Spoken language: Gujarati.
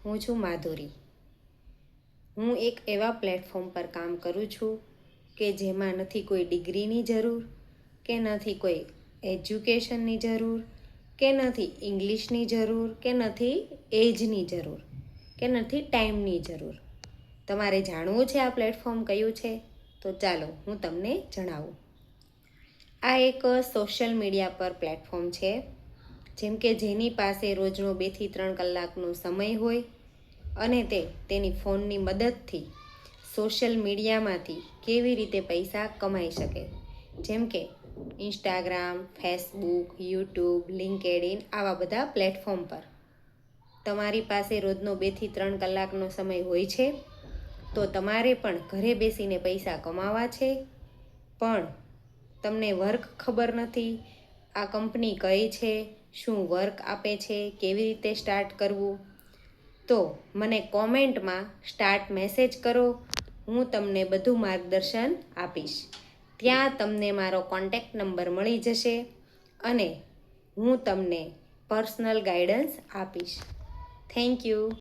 હું છું માધુરી. હું એક એવા પ્લેટફોર્મ પર કામ કરું છું કે જેમાં નથી કોઈ ડિગ્રીની જરૂર, કે નથી કોઈ એજ્યુકેશનની જરૂર, કે નથી ઇંગ્લિશની જરૂર, કે નથી એજની જરૂર, કે નથી ટાઈમની જરૂર. તમારે જાણવું છે આ પ્લેટફોર્મ કયું છે? તો ચાલો હું તમને જણાવું. આ એક સોશિયલ મીડિયા પર પ્લેટફોર્મ છે. જેમ કે જેની પાસે રોજનો 2 થી 3 કલાકનો સમય હોય અને તેની ફોનની મદદથી સોશિયલ મીડિયામાંથી કેવી રીતે પૈસા કમાઈ શકે. જેમ કે ઇન્સ્ટાગ્રામ, ફેસબુક, યુટ્યુબ, લિંક્ડઇન આવા બધા પ્લેટફોર્મ પર તમારી પાસે રોજનો 2 થી 3 કલાકનો સમય હોય છે. તો તમારે પણ ઘરે બેસીને પૈસા કમાવા છે, પણ તમને વર્ક ખબર નથી. આ કંપની કઈ છે, શું વર્ક આપે છે, કેવી રીતે સ્ટાર્ટ કરવું, તો મને કોમેન્ટમાં સ્ટાર્ટ મેસેજ કરો. હું તમને બધું માર્ગદર્શન આપીશ. ત્યાં તમને મારો કોન્ટેક્ટ નંબર મળી જશે અને હું તમને પર્સનલ ગાઈડન્સ આપીશ. Thank you.